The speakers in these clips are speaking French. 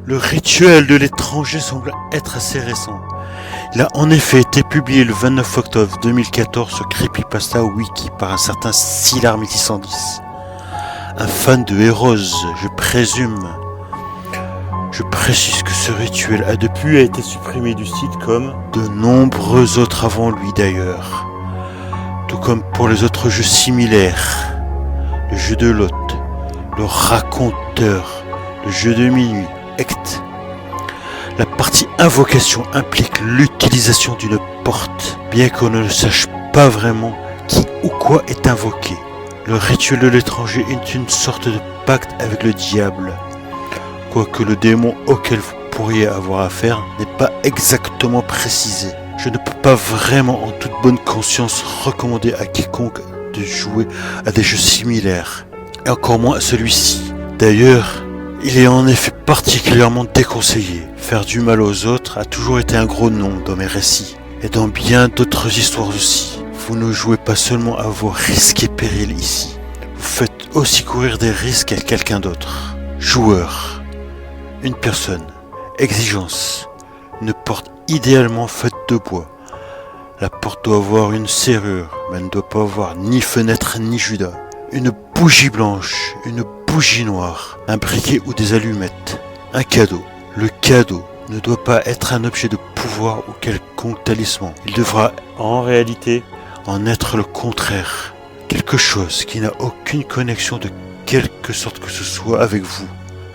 Le rituel de l'étranger semble être assez récent. Il a en effet été publié le 29 octobre 2014 sur Creepypasta Wiki par un certain Sylar1610. Un fan de Heroes, je présume. Je précise que ce rituel a depuis été supprimé du site comme de nombreux autres avant lui d'ailleurs. Tout comme pour les autres jeux similaires. Le jeu de l'hôte, le raconteur, le jeu de minuit, Ect. La partie invocation implique l'utilisation d'une porte, bien qu'on ne sache pas vraiment qui ou quoi est invoqué. Le rituel de l'étranger est une sorte de pacte avec le diable, quoique le démon auquel vous pourriez avoir affaire n'est pas exactement précisé. Je ne peux pas vraiment en toute bonne conscience recommander à quiconque de jouer à des jeux similaires, et encore moins à celui-ci. D'ailleurs, il est en effet particulièrement déconseillé. Faire du mal aux autres a toujours été un gros nom dans mes récits, et dans bien d'autres histoires aussi. Vous ne jouez pas seulement à vos risques et périls ici, vous faites aussi courir des risques à quelqu'un d'autre. Joueur, une personne, exigence, une porte idéalement faite de bois. La porte doit avoir une serrure, mais elle ne doit pas avoir ni fenêtre ni judas. Une bougie blanche, une bougie noire, un briquet ou des allumettes, un cadeau. Le cadeau ne doit pas être un objet de pouvoir ou quelconque talisman. Il devra en réalité en être le contraire. Quelque chose qui n'a aucune connexion de quelque sorte que ce soit avec vous.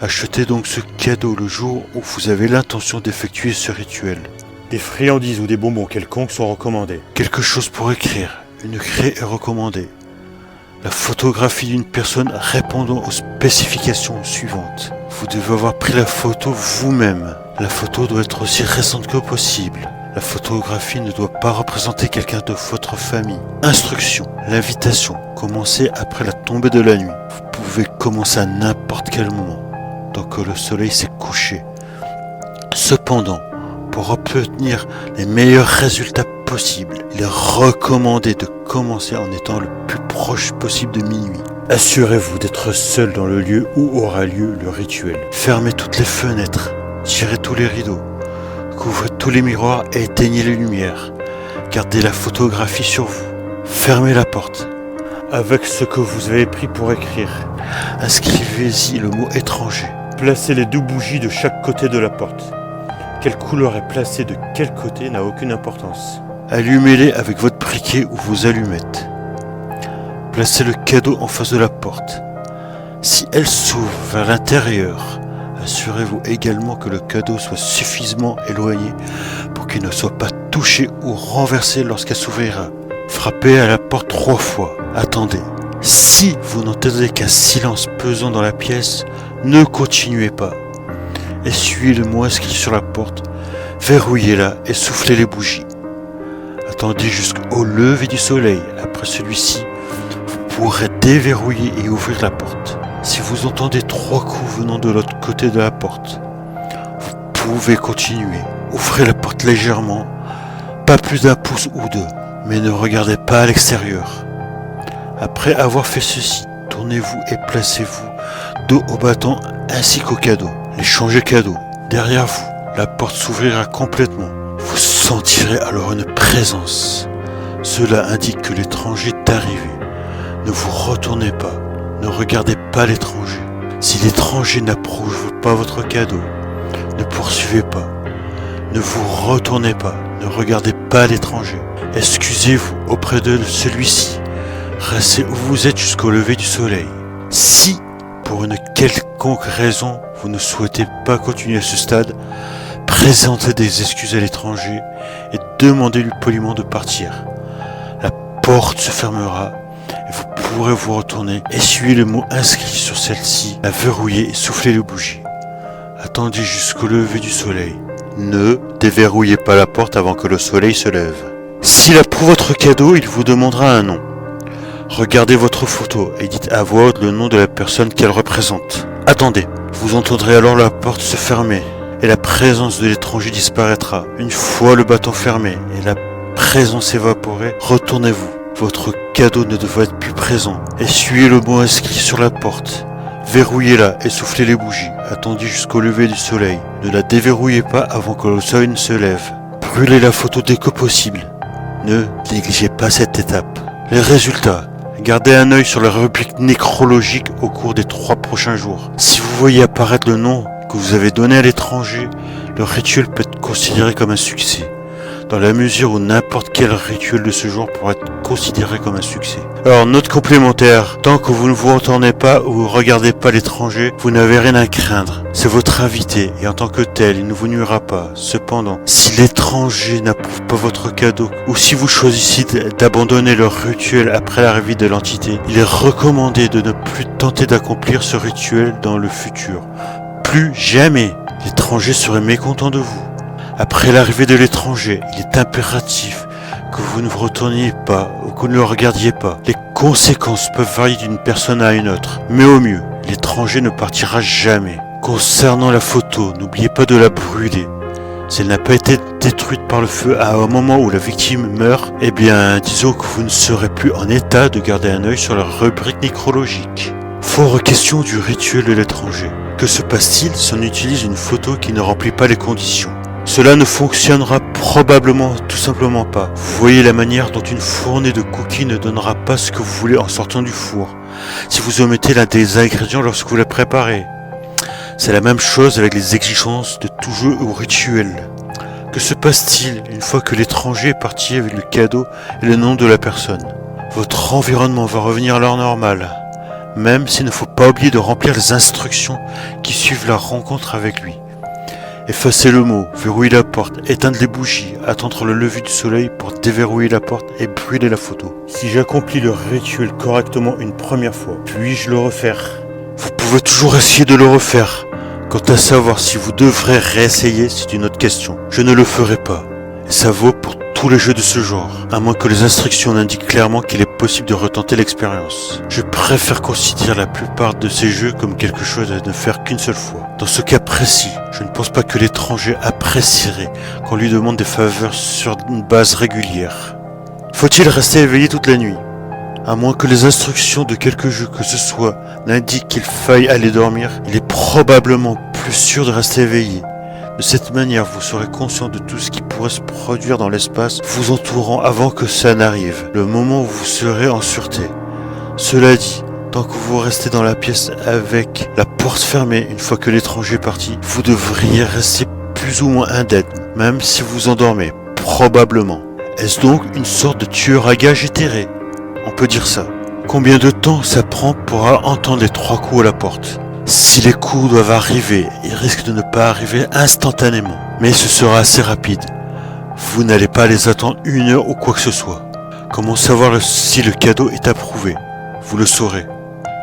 Achetez donc ce cadeau le jour où vous avez l'intention d'effectuer ce rituel. Des friandises ou des bonbons quelconques sont recommandés. Quelque chose pour écrire, une craie est recommandée. La photographie d'une personne répondant aux spécifications suivantes. Vous devez avoir pris la photo vous-même. La photo doit être aussi récente que possible. La photographie ne doit pas représenter quelqu'un de votre famille. Instruction. L'invitation. Commencez après la tombée de la nuit. Vous pouvez commencer à n'importe quel moment, tant que le soleil s'est couché. Cependant, pour obtenir les meilleurs résultats possibles, il est recommandé de commencer en étant le plus proche possible de minuit. Assurez-vous d'être seul dans le lieu où aura lieu le rituel. Fermez toutes les fenêtres, tirez tous les rideaux, couvrez tous les miroirs et éteignez les lumières. Gardez la photographie sur vous. Fermez la porte avec ce que vous avez pris pour écrire. Inscrivez-y le mot étranger. Placez les 2 bougies de chaque côté de la porte. Quelle couleur est placée de quel côté n'a aucune importance. Allumez-les avec votre briquet ou vos allumettes. Placez le cadeau en face de la porte. Si elle s'ouvre vers l'intérieur, assurez-vous également que le cadeau soit suffisamment éloigné pour qu'il ne soit pas touché ou renversé lorsqu'elle s'ouvrira. Frappez à la porte 3 fois. Attendez. Si vous n'entendez qu'un silence pesant dans la pièce, ne continuez pas. Essuyez le mot inscrit sur la porte, verrouillez-la et soufflez les bougies. Attendez jusqu'au lever du soleil. Après celui-ci, vous pourrez déverrouiller et ouvrir la porte. Si vous entendez 3 coups venant de l'autre côté de la porte, vous pouvez continuer. Ouvrez la porte légèrement, pas plus d'1 pouce ou 2, mais ne regardez pas à l'extérieur. Après avoir fait ceci, tournez-vous et placez-vous dos au bâton ainsi qu'au cadeau. Échangez cadeau. Derrière vous, la porte s'ouvrira complètement. Vous sentirez alors une présence. Cela indique que l'étranger est arrivé. Ne vous retournez pas. Ne regardez pas l'étranger. Si l'étranger n'approuve pas votre cadeau, ne poursuivez pas. Ne vous retournez pas. Ne regardez pas l'étranger. Excusez-vous auprès de celui-ci. Restez où vous êtes jusqu'au lever du soleil. Si, pour une quelconque raison, vous ne souhaitez pas continuer à ce stade, présentez des excuses à l'étranger et demandez-lui poliment de partir. La porte se fermera et vous pourrez vous retourner, essuyer le mot inscrit sur celle-ci, la verrouiller et souffler les bougies. Attendez jusqu'au lever du soleil. Ne déverrouillez pas la porte avant que le soleil se lève. S'il approuve votre cadeau, il vous demandera un nom. Regardez votre photo et dites à voix haute le nom de la personne qu'elle représente. Attendez, vous entendrez alors la porte se fermer et la présence de l'étranger disparaîtra. Une fois le bâton fermé et la présence évaporée, retournez-vous. Votre cadeau ne devrait être plus présent. Essuyez le mot inscrit sur la porte. Verrouillez-la et soufflez les bougies. attendez jusqu'au lever du soleil. Ne la déverrouillez pas avant que le soleil ne se lève. Brûlez la photo dès que possible. Ne négligez pas cette étape. Les résultats. Gardez un œil sur la rubrique nécrologique au cours des 3 prochains jours. Si vous voyez apparaître le nom que vous avez donné à l'étranger, le rituel peut être considéré comme un succès, dans la mesure où n'importe quel rituel de ce genre pourrait être considéré comme un succès. Alors, note complémentaire, tant que vous ne vous retournez pas ou regardez pas l'étranger, vous n'avez rien à craindre. C'est votre invité et en tant que tel, il ne vous nuira pas. Cependant, si l'étranger n'approuve pas votre cadeau ou si vous choisissez d'abandonner le rituel après l'arrivée de l'entité, il est recommandé de ne plus tenter d'accomplir ce rituel dans le futur. Plus jamais, l'étranger serait mécontent de vous. Après l'arrivée de l'étranger, il est impératif que vous ne vous retourniez pas ou que vous ne le regardiez pas. Les conséquences peuvent varier d'une personne à une autre, mais au mieux, l'étranger ne partira jamais. Concernant la photo, n'oubliez pas de la brûler. Si elle n'a pas été détruite par le feu à un moment où la victime meurt, eh bien, disons que vous ne serez plus en état de garder un œil sur la rubrique nécrologique. Fort question du rituel de l'étranger. Que se passe-t-il si on utilise une photo qui ne remplit pas les conditions ? Cela ne fonctionnera probablement tout simplement pas. Vous voyez la manière dont une fournée de cookies ne donnera pas ce que vous voulez en sortant du four, si vous omettez l'un des ingrédients lorsque vous la préparez. C'est la même chose avec les exigences de tout jeu ou rituel. Que se passe-t-il une fois que l'étranger est parti avec le cadeau et le nom de la personne ? Votre environnement va revenir à l'heure normale, même s'il ne faut pas oublier de remplir les instructions qui suivent la rencontre avec lui. Effacez le mot, verrouiller la porte, éteindre les bougies, attendre le lever du soleil pour déverrouiller la porte et brûler la photo. Si j'accomplis le rituel correctement une première fois, puis-je le refaire ? Vous pouvez toujours essayer de le refaire. Quant à savoir si vous devrez réessayer, c'est une autre question. Je ne le ferai pas. Et ça vaut pour tous les jeux de ce genre, à moins que les instructions n'indiquent clairement qu'il est possible de retenter l'expérience. Je préfère considérer la plupart de ces jeux comme quelque chose à ne faire qu'une seule fois. Dans ce cas précis, je ne pense pas que l'étranger apprécierait qu'on lui demande des faveurs sur une base régulière. Faut-il rester éveillé toute la nuit ? À moins que les instructions de quelque jeu que ce soit n'indiquent qu'il faille aller dormir, il est probablement plus sûr de rester éveillé. De cette manière, vous serez conscient de tout ce qui pourrait se produire dans l'espace vous entourant avant que ça n'arrive, le moment où vous serez en sûreté. Cela dit, tant que vous restez dans la pièce avec la porte fermée une fois que l'étranger est parti, vous devriez rester plus ou moins indemne, même si vous endormez, probablement. Est-ce donc une sorte de tueur à gages éthéré ? On peut dire ça. Combien de temps ça prend pour entendre les 3 coups à la porte ? Si les coups doivent arriver, ils risquent de ne pas arriver instantanément. Mais ce sera assez rapide. Vous n'allez pas les attendre 1 heure ou quoi que ce soit. Comment savoir si le cadeau est approuvé ? Vous le saurez.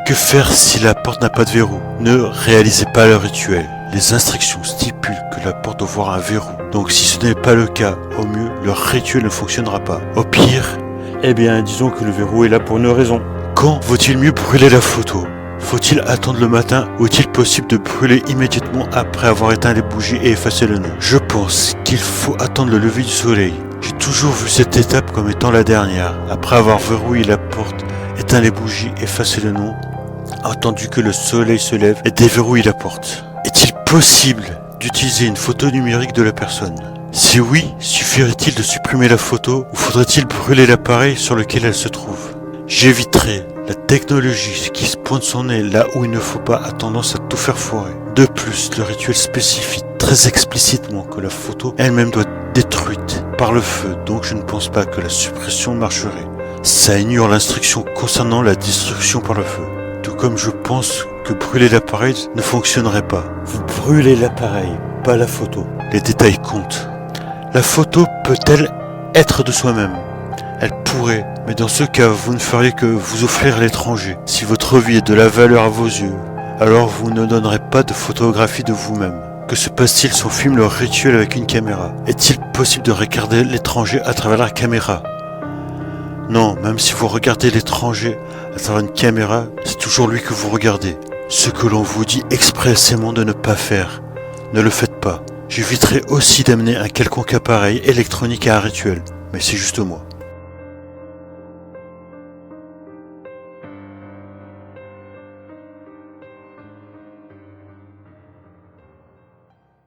Que faire si la porte n'a pas de verrou ? Ne réalisez pas le rituel. Les instructions stipulent que la porte doit avoir un verrou. Donc si ce n'est pas le cas, au mieux, le rituel ne fonctionnera pas. Au pire, eh bien disons que le verrou est là pour une raison. Quand vaut-il mieux brûler la photo ? Faut-il attendre le matin ou est-il possible de brûler immédiatement après avoir éteint les bougies et effacé le nom ? Je pense qu'il faut attendre le lever du soleil. J'ai toujours vu cette étape comme étant la dernière. Après avoir verrouillé la porte, éteint les bougies, effacé le nom, attendu que le soleil se lève et déverrouille la porte. Est-il possible d'utiliser une photo numérique de la personne ? Si oui, suffirait-il de supprimer la photo ou faudrait-il brûler l'appareil sur lequel elle se trouve ? J'éviterai. La technologie qui se pointe son nez là où il ne faut pas a tendance à tout faire foirer. De plus, le rituel spécifie très explicitement que la photo elle-même doit être détruite par le feu, donc je ne pense pas que la suppression marcherait. Ça ignore l'instruction concernant la destruction par le feu. Tout comme je pense que brûler l'appareil ne fonctionnerait pas. Vous brûlez l'appareil, pas la photo. Les détails comptent. La photo peut-elle être de soi-même ? Elle pourrait, mais dans ce cas, vous ne feriez que vous offrir à l'étranger. Si votre vie est de la valeur à vos yeux, alors vous ne donnerez pas de photographie de vous-même. Que se passe-t-il si on filme le rituel avec une caméra ? Est-il possible de regarder l'étranger à travers la caméra ? Non, même si vous regardez l'étranger à travers une caméra, c'est toujours lui que vous regardez. Ce que l'on vous dit expressément de ne pas faire, ne le faites pas. J'éviterai aussi d'amener un quelconque appareil électronique à un rituel, mais c'est juste moi.